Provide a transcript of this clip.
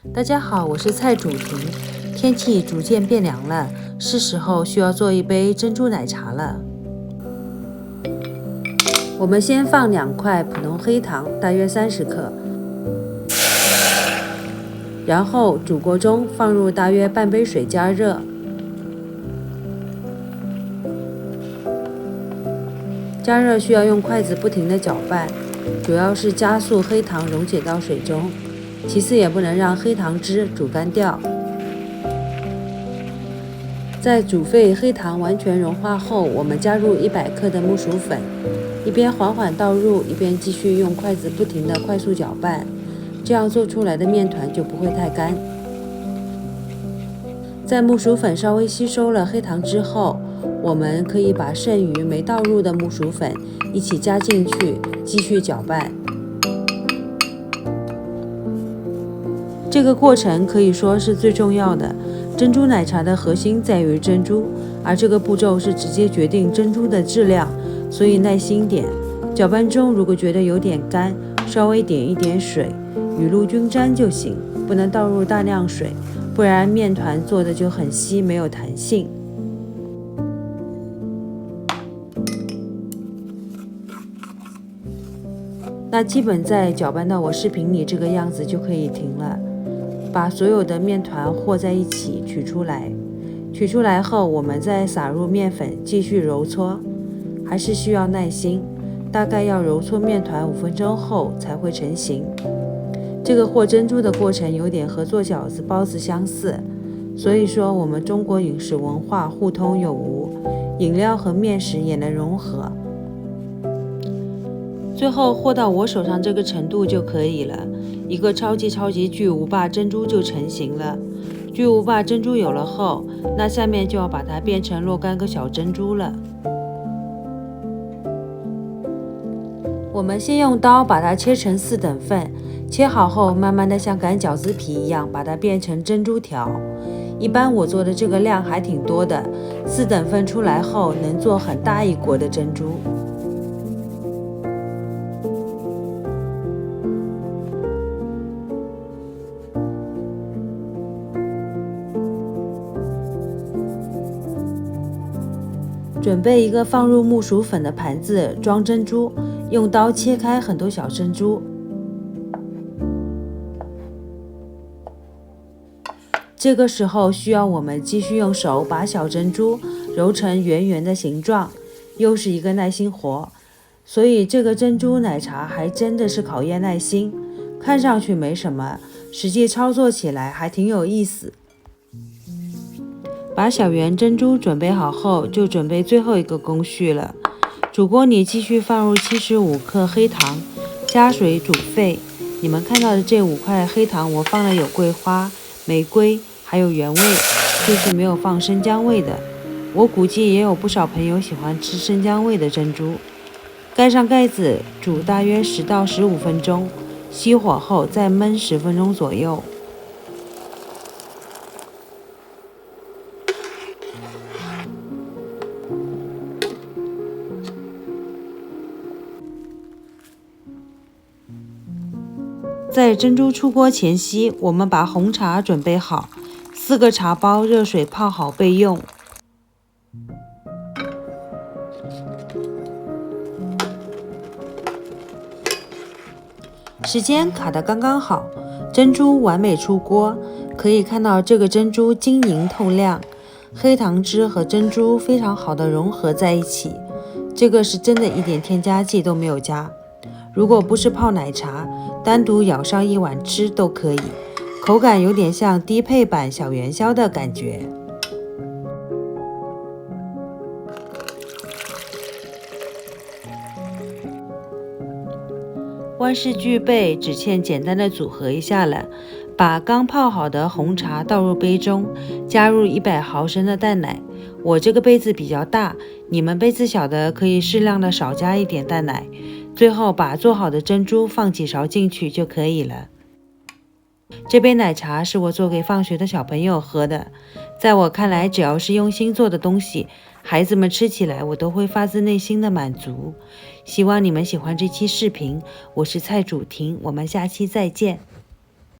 大家好，我是蔡主婷。天气逐渐变凉了，是时候需要做一杯珍珠奶茶了。我们先放2块普通黑糖，大约30克，然后煮锅中放入大约半杯水加热。加热需要用筷子不停地搅拌，主要是加速黑糖溶解到水中，其次也不能让黑糖汁煮干掉。在煮沸黑糖完全融化后，我们加入100克的木薯粉，一边缓缓倒入，一边继续用筷子不停地快速搅拌，这样做出来的面团就不会太干。在木薯粉稍微吸收了黑糖之后，我们可以把剩余没倒入的木薯粉一起加进去，继续搅拌。这个过程可以说是最重要的。珍珠奶茶的核心在于珍珠，而这个步骤是直接决定珍珠的质量，所以耐心点。搅拌中如果觉得有点干，稍微点一点水，雨露均沾就行，不能倒入大量水，不然面团做的就很稀，没有弹性。那基本在搅拌到我视频里这个样子就可以停了。把所有的面团和在一起取出来，取出来后我们再撒入面粉继续揉搓，还是需要耐心，大概要揉搓面团5分钟后才会成型。这个和珍珠的过程有点和做饺子包子相似，所以说我们中国饮食文化互通有无，饮料和面食也能融合。最后和到我手上这个程度就可以了，一个超级巨无霸珍珠就成型了。巨无霸珍珠有了后，那下面就要把它变成若干个小珍珠了。我们先用刀把它切成4等份，切好后慢慢的像擀饺子皮一样把它变成珍珠条。一般我做的这个量还挺多的，4等份出来后能做很大一锅的珍珠。准备一个放入木薯粉的盘子装珍珠，用刀切开很多小珍珠。这个时候需要我们继续用手把小珍珠揉成圆圆的形状，又是一个耐心活。所以这个珍珠奶茶还真的是考验耐心，看上去没什么，实际操作起来还挺有意思。把小圆珍珠准备好后，就准备最后一个工序了。煮锅里继续放入75克黑糖，加水煮沸。你们看到的这5块黑糖，我放了有桂花、玫瑰，还有原味，就是没有放生姜味的。我估计也有不少朋友喜欢吃生姜味的珍珠。盖上盖子，煮大约10到15分钟，熄火后再焖10分钟左右。在珍珠出锅前夕，我们把红茶准备好，4个茶包热水泡好备用。时间卡得刚刚好，珍珠完美出锅，可以看到这个珍珠晶莹透亮，黑糖汁和珍珠非常好的融合在一起，这个是真的一点添加剂都没有加。如果不是泡奶茶，单独舀上一碗吃都可以，口感有点像低配版小元宵的感觉。万事俱备，只欠简单的组合一下了。把刚泡好的红茶倒入杯中，加入100毫升的淡奶。我这个杯子比较大，你们杯子小的可以适量的少加一点淡奶。最后把做好的珍珠放几勺进去就可以了。这杯奶茶是我做给放学的小朋友喝的，在我看来，只要是用心做的东西，孩子们吃起来我都会发自内心的满足。希望你们喜欢这期视频，我是蔡主婷，我们下期再见。